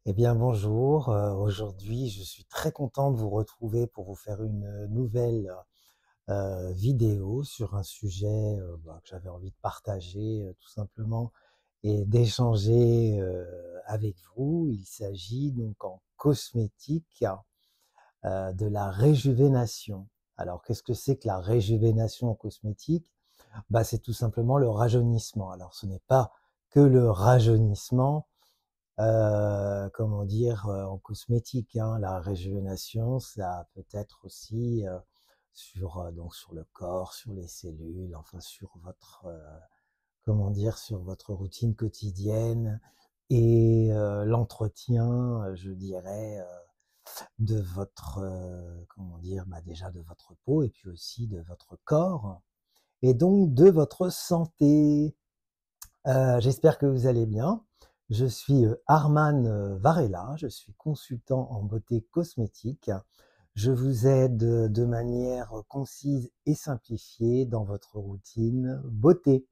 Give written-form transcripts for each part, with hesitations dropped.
Eh bien bonjour, aujourd'hui je suis très content de vous retrouver pour vous faire une nouvelle vidéo sur un sujet que j'avais envie de partager tout simplement et d'échanger avec vous. Il s'agit donc en cosmétique de la réjuvénation. Alors qu'est-ce que c'est que la réjuvénation en cosmétique? Bah, c'est tout simplement le rajeunissement. Alors ce n'est pas que le rajeunissement, comment dire, en cosmétique, hein. La régénération, ça peut être aussi donc sur le corps, sur les cellules, enfin sur votre, comment dire, sur votre routine quotidienne et l'entretien, je dirais, de votre, comment dire, bah déjà de votre peau et puis aussi de votre corps et donc de votre santé. J'espère que vous allez bien. Je suis Arman Varela, je suis consultant en beauté cosmétique. Je vous aide de manière concise et simplifiée dans votre routine beauté.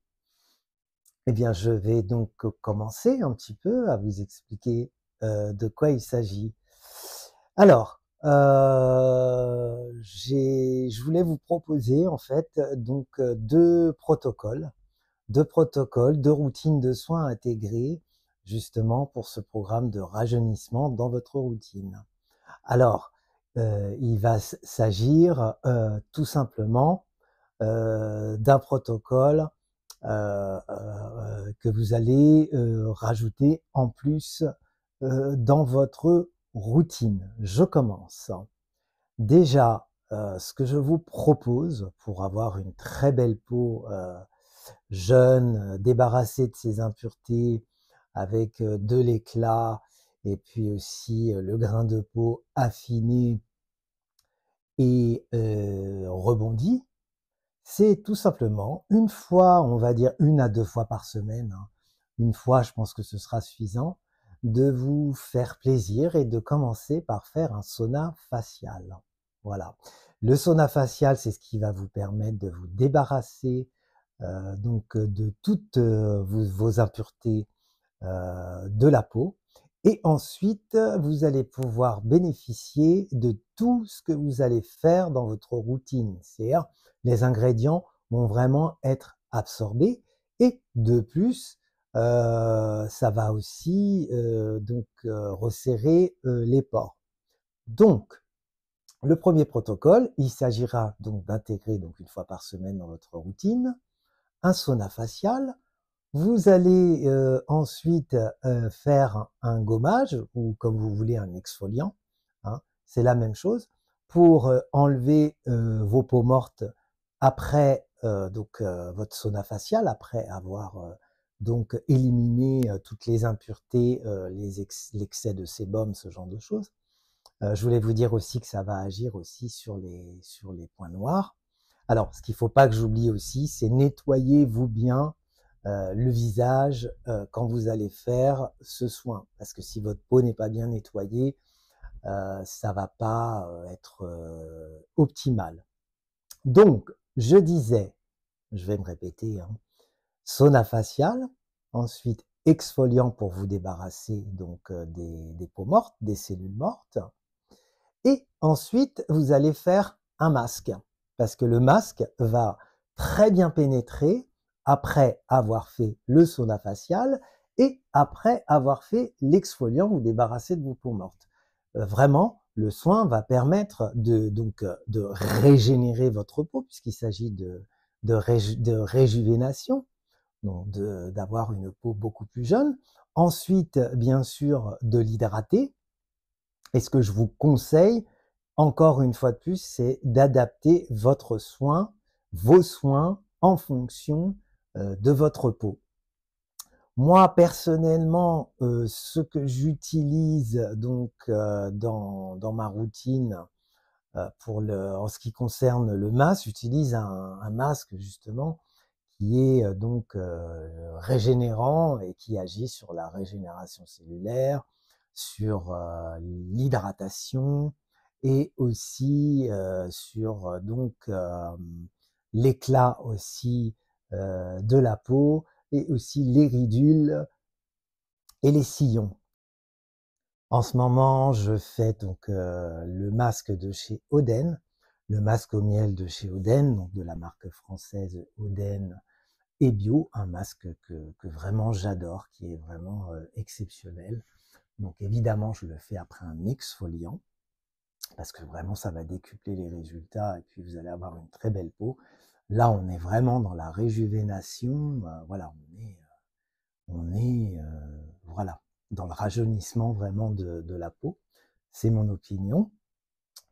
Eh bien, je vais donc commencer un petit peu à vous expliquer de quoi il s'agit. Alors, je voulais vous proposer en fait donc deux protocoles, deux routines de soins intégrées justement pour ce programme de rajeunissement dans votre routine. Alors, il va s'agir tout simplement d'un protocole que vous allez rajouter en plus dans votre routine. Je commence. Déjà, ce que je vous propose pour avoir une très belle peau jeune, débarrassée de ses impuretés, avec de l'éclat et puis aussi le grain de peau affiné et rebondi, c'est tout simplement une fois, on va dire une à deux fois par semaine, hein. Une fois, je pense que ce sera suffisant, de vous faire plaisir et de commencer par faire un sauna facial. Voilà. Le sauna facial, c'est ce qui va vous permettre de vous débarrasser donc de toutes vos impuretés de la peau. Et ensuite, vous allez pouvoir bénéficier de tout ce que vous allez faire dans votre routine. C'est-à-dire, les ingrédients vont vraiment être absorbés. Et de plus, ça va aussi resserrer les pores. Donc, le premier protocole, il s'agira donc d'intégrer donc une fois par semaine dans votre routine un sauna facial. Vous allez ensuite faire un gommage ou comme vous voulez un exfoliant, hein, c'est la même chose pour enlever vos peaux mortes après votre sauna facial, après avoir donc éliminé toutes les impuretés, l'excès de sébum, ce genre de choses. Je voulais vous dire aussi que ça va agir aussi sur les points noirs. Alors, ce qu'il ne faut pas que j'oublie aussi, c'est nettoyez-vous bien le visage quand vous allez faire ce soin. Parce que si votre peau n'est pas bien nettoyée, ça va pas être optimal. Donc, je disais, je vais me répéter, hein, sauna facial, ensuite exfoliant pour vous débarrasser donc des peaux mortes, des cellules mortes, et ensuite vous allez faire un masque, parce que le masque va très bien pénétrer après avoir fait le sauna facial et après avoir fait l'exfoliant, vous débarrasser de vos peaux mortes. Vraiment, le soin va permettre de régénérer votre peau, puisqu'il s'agit de réjuvénation, donc d'avoir une peau beaucoup plus jeune. Ensuite, bien sûr, de l'hydrater. Et ce que je vous conseille, encore une fois de plus, c'est d'adapter votre soin, vos soins, en fonction de votre peau. Moi, personnellement, ce que j'utilise donc dans ma routine en ce qui concerne le masque, j'utilise un masque justement qui est régénérant et qui agit sur la régénération cellulaire, sur l'hydratation et aussi sur l'éclat aussi de la peau et aussi les ridules et les sillons. En ce moment, je fais donc le masque de chez Oden, le masque au miel de chez Oden, donc de la marque française Oden et bio, un masque que vraiment j'adore, qui est vraiment exceptionnel. Donc évidemment, je le fais après un exfoliant, parce que vraiment ça va décupler les résultats et puis vous allez avoir une très belle peau. Là, on est vraiment dans la réjuvénation, voilà, voilà, dans le rajeunissement vraiment de la peau. C'est mon opinion.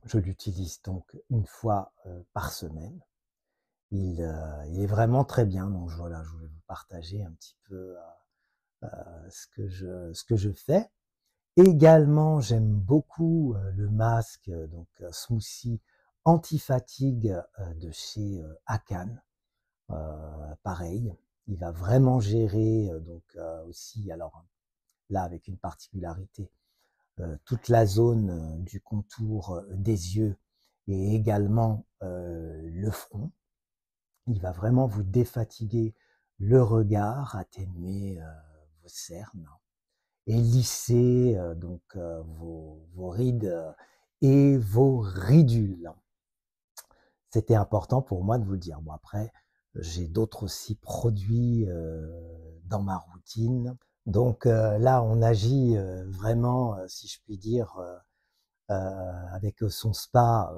Je l'utilise donc une fois par semaine. Il est vraiment très bien. Donc voilà, je voulais vous partager un petit peu ce que je fais. Également, j'aime beaucoup le masque donc smoothie anti-fatigue de chez Akan. Pareil, il va vraiment gérer donc aussi, alors là avec une particularité, toute la zone du contour des yeux et également le front. Il va vraiment vous défatiguer le regard, atténuer vos cernes et lisser donc vos rides et vos ridules. C'était important pour moi de vous le dire. Bon après, j'ai d'autres aussi produits dans ma routine. Donc là, on agit vraiment, si je puis dire, avec son spa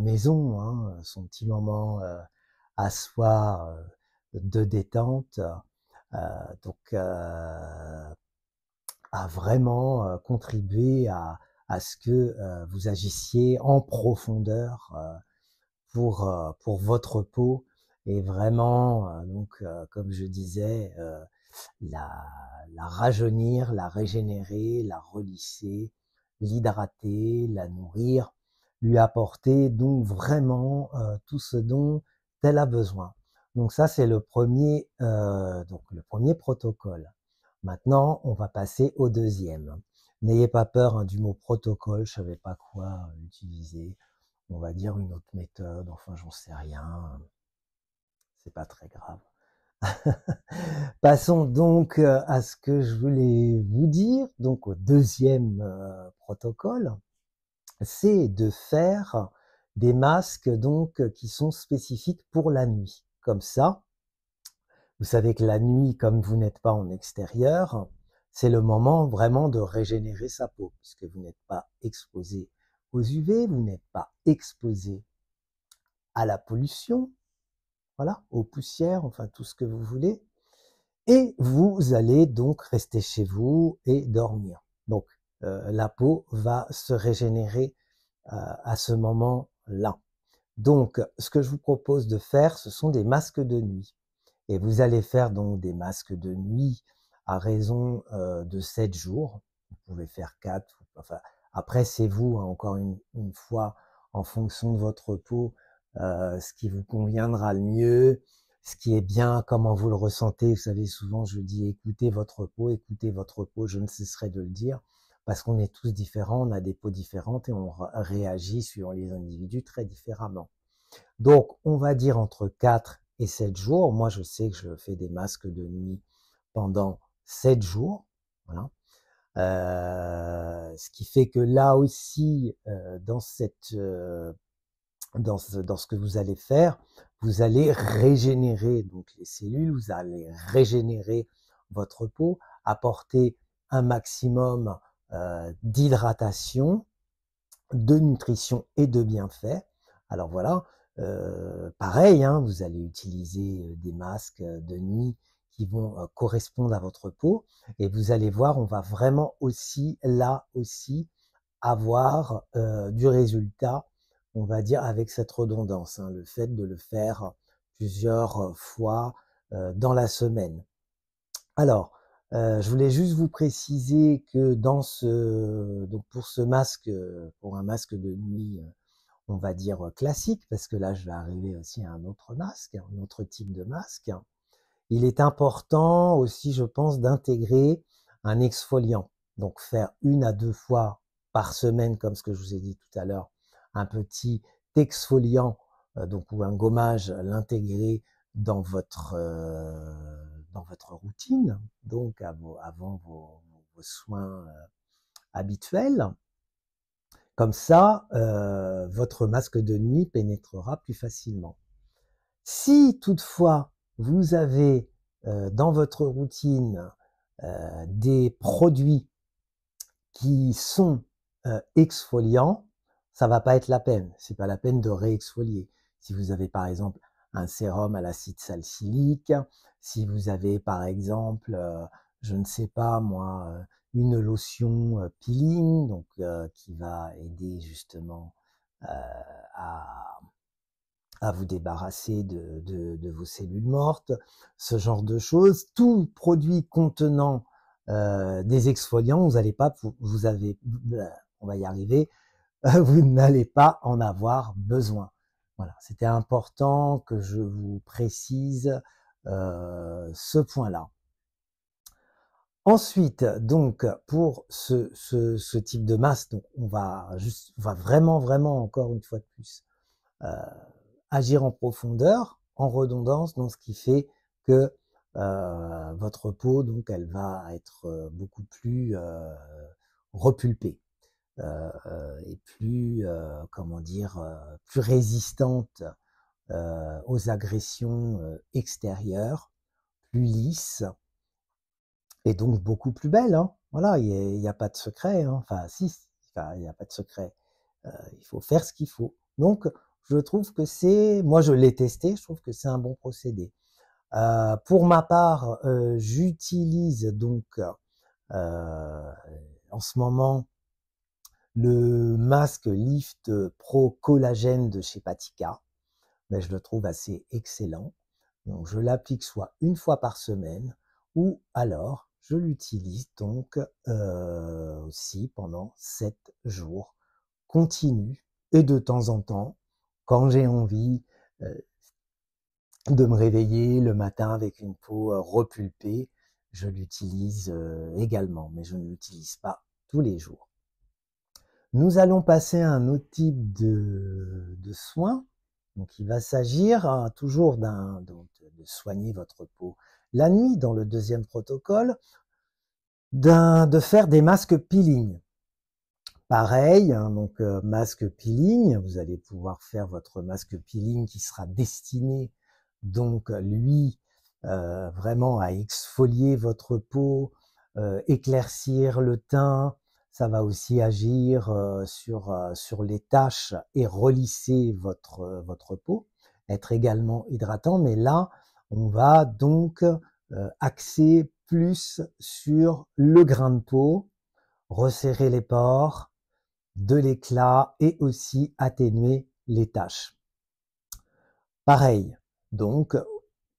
maison, hein, son petit moment à soi de détente, donc à vraiment contribuer à ce que vous agissiez en profondeur pour votre peau et vraiment, comme je disais, la, la rajeunir, la régénérer, la relisser, l'hydrater, la nourrir, lui apporter donc vraiment tout ce dont elle a besoin. Donc ça, c'est donc le premier protocole. Maintenant, on va passer au deuxième. N'ayez pas peur hein, du mot protocole, je savais pas quoi utiliser. On va dire une autre méthode, enfin j'en sais rien, c'est pas très grave. Passons donc à ce que je voulais vous dire, donc au deuxième protocole, c'est de faire des masques donc qui sont spécifiques pour la nuit. Comme ça, vous savez que la nuit, comme vous n'êtes pas en extérieur, c'est le moment vraiment de régénérer sa peau, puisque vous n'êtes pas exposé aux UV, vous n'êtes pas exposé à la pollution, voilà, aux poussières, enfin tout ce que vous voulez. Et vous allez donc rester chez vous et dormir. Donc la peau va se régénérer à ce moment-là. Donc ce que je vous propose de faire, ce sont des masques de nuit. Et vous allez faire donc des masques de nuit à raison de 7 jours. Vous pouvez faire 4. Enfin, après, c'est vous, hein, encore une fois, en fonction de votre peau, ce qui vous conviendra le mieux, ce qui est bien, comment vous le ressentez. Vous savez, souvent, je dis écoutez votre peau, je ne cesserai de le dire, parce qu'on est tous différents, on a des peaux différentes et on réagit sur les individus très différemment. Donc, on va dire entre 4 et 7 jours. Moi, je sais que je fais des masques de nuit pendant 7 jours. Voilà. Ce qui fait que là aussi, dans ce que vous allez faire, vous allez régénérer donc les cellules, vous allez régénérer votre peau, apporter un maximum d'hydratation, de nutrition et de bienfaits. Alors voilà, pareil, hein, vous allez utiliser des masques de nuit qui vont correspondre à votre peau et vous allez voir, on va vraiment aussi là aussi avoir du résultat, on va dire avec cette redondance, hein, le fait de le faire plusieurs fois dans la semaine. Alors, je voulais juste vous préciser que donc pour ce masque, pour un masque de nuit, on va dire classique, parce que là je vais arriver aussi à un autre masque, un autre type de masque. Il est important aussi, je pense, d'intégrer un exfoliant. Donc faire 1 à 2 fois par semaine, comme ce que je vous ai dit tout à l'heure, un petit exfoliant, donc ou un gommage, l'intégrer dans votre routine, donc avant vos soins habituel. Comme ça, votre masque de nuit pénétrera plus facilement. Si toutefois vous avez dans votre routine des produits qui sont exfoliants, ça va pas être la peine. C'est pas la peine de réexfolier. Si vous avez par exemple un sérum à l'acide salicylique, si vous avez par exemple, je ne sais pas moi, une lotion peeling, donc qui va aider justement à vous débarrasser de vos cellules mortes, ce genre de choses. Tout produit contenant des exfoliants, vous n'allez pas, vous avez, on va y arriver, vous n'allez pas en avoir besoin. Voilà, c'était important que je vous précise ce point-là. Ensuite, donc, pour ce type de masque, donc on va vraiment encore une fois de plus agir en profondeur, en redondance, donc ce qui fait que votre peau, donc, elle va être beaucoup plus repulpée et plus, comment dire, plus résistante aux agressions extérieures, plus lisse et donc beaucoup plus belle. Hein. Voilà, il y a pas de secret. Hein. Enfin, si, enfin, il n'y a pas de secret. Il faut faire ce qu'il faut. Donc, je trouve que moi je l'ai testé, je trouve que c'est un bon procédé. Pour ma part, j'utilise donc en ce moment le masque Lift Pro Collagène de chez Patika. Mais je le trouve assez excellent. Donc, je l'applique soit une fois par semaine ou alors je l'utilise donc aussi pendant 7 jours continus et de temps en temps, quand j'ai envie de me réveiller le matin avec une peau repulpée, je l'utilise également, mais je ne l'utilise pas tous les jours. Nous allons passer à un autre type de soin. Donc, il va s'agir toujours de soigner votre peau la nuit dans le deuxième protocole, de faire des masques peeling. Pareil, hein, donc masque peeling, vous allez pouvoir faire votre masque peeling qui sera destiné donc lui vraiment à exfolier votre peau, éclaircir le teint. Ça va aussi agir sur les taches et relisser votre peau, être également hydratant. Mais là, on va donc axer plus sur le grain de peau, resserrer les pores, de l'éclat et aussi atténuer les taches. Pareil, donc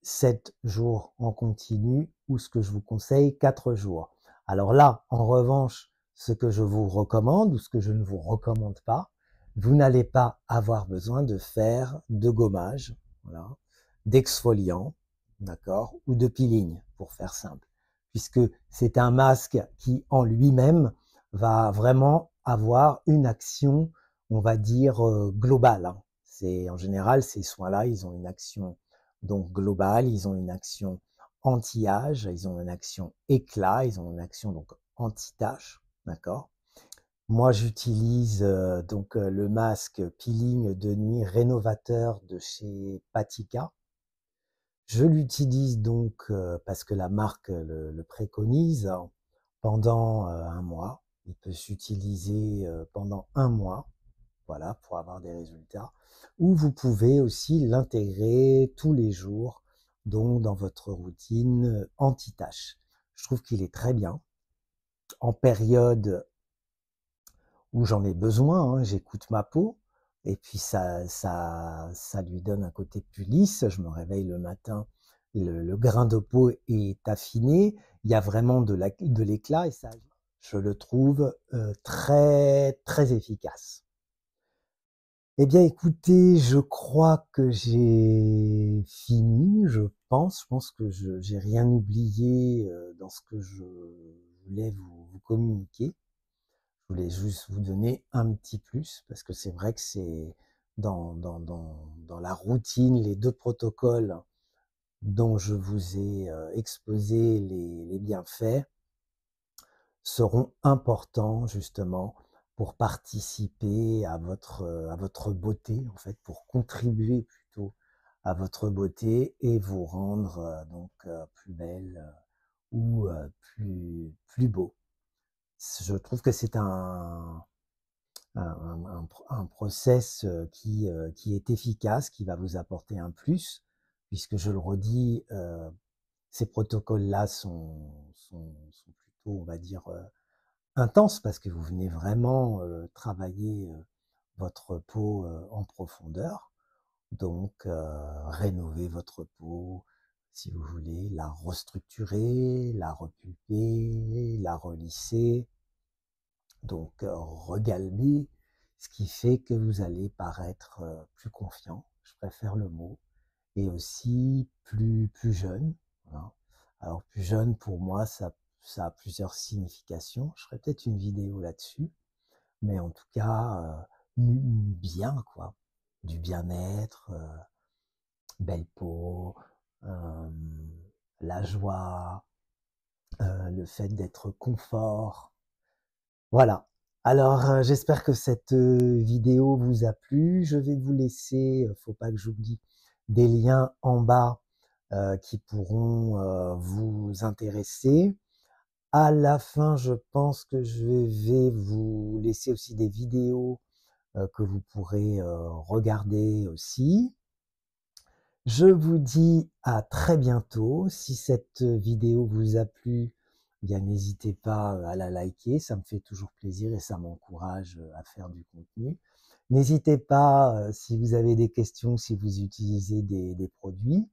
7 jours en continu ou ce que je vous conseille 4 jours. Alors là, en revanche, ce que je vous recommande ou ce que je ne vous recommande pas, vous n'allez pas avoir besoin de faire de gommage, voilà, d'exfoliant, d'accord, ou de peeling pour faire simple, puisque c'est un masque qui en lui-même va vraiment avoir une action, on va dire globale. Hein. En général, ces soins-là, ils ont une action donc globale, ils ont une action anti-âge, ils ont une action éclat, ils ont une action donc anti-tache, d'accord. Moi, j'utilise donc le masque peeling de nuit rénovateur de chez Patika. Je l'utilise donc parce que la marque le préconise pendant un mois. Il peut s'utiliser pendant un mois, voilà, pour avoir des résultats. Ou vous pouvez aussi l'intégrer tous les jours, donc dans votre routine anti-tache. Je trouve qu'il est très bien. En période où j'en ai besoin, hein, j'écoute ma peau, et puis ça lui donne un côté plus lisse. Je me réveille le matin, le grain de peau est affiné, il y a vraiment de l'éclat, et ça, je le trouve très très efficace. Eh bien, écoutez, je crois que j'ai fini, je pense que j'ai rien oublié dans ce que je voulais vous communiquer. Je voulais juste vous donner un petit plus, parce que c'est vrai que c'est dans la routine, les 2 protocoles dont je vous ai exposé les bienfaits, seront importants justement pour participer à votre beauté, en fait, pour contribuer plutôt à votre beauté et vous rendre plus belle ou plus beau. Je trouve que c'est un process qui est efficace, qui va vous apporter un plus, puisque je le redis, ces protocoles-là sont plutôt, on va dire, intenses, parce que vous venez vraiment travailler votre peau en profondeur, donc rénover votre peau, si vous voulez, la restructurer, la repulper, la relisser, donc regalber, ce qui fait que vous allez paraître plus confiant, je préfère le mot, et aussi plus jeune. Voilà. Alors plus jeune, pour moi, ça a plusieurs significations. Je ferai peut-être une vidéo là-dessus, mais en tout cas, bien, quoi. Du bien-être, belle peau, euh, la joie, le fait d'être confort. Voilà. Alors, j'espère que cette vidéo vous a plu. Je vais vous laisser, faut pas que j'oublie, des liens en bas qui pourront vous intéresser. À la fin, je pense que je vais vous laisser aussi des vidéos que vous pourrez regarder aussi. Je vous dis à très bientôt. Si cette vidéo vous a plu, eh bien n'hésitez pas à la liker, ça me fait toujours plaisir et ça m'encourage à faire du contenu. N'hésitez pas, si vous avez des questions, si vous utilisez des produits,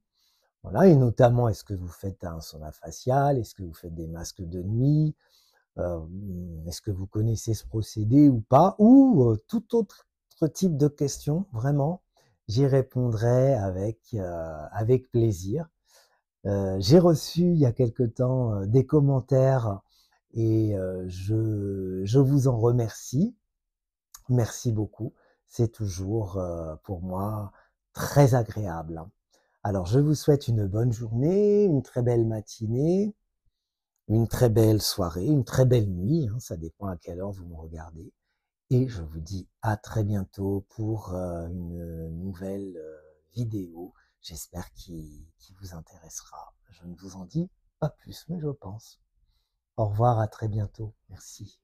voilà, et notamment est-ce que vous faites un sauna facial, est-ce que vous faites des masques de nuit, euh, est-ce que vous connaissez ce procédé ou pas, ou tout autre type de questions, vraiment, j'y répondrai avec plaisir. J'ai reçu il y a quelque temps des commentaires et je vous en remercie. Merci beaucoup. C'est toujours pour moi très agréable. Alors, je vous souhaite une bonne journée, une très belle matinée, une très belle soirée, une très belle nuit, hein, ça dépend à quelle heure vous me regardez. Et je vous dis à très bientôt pour une nouvelle vidéo, j'espère qui vous intéressera. Je ne vous en dis pas plus, mais je pense. Au revoir, à très bientôt. Merci.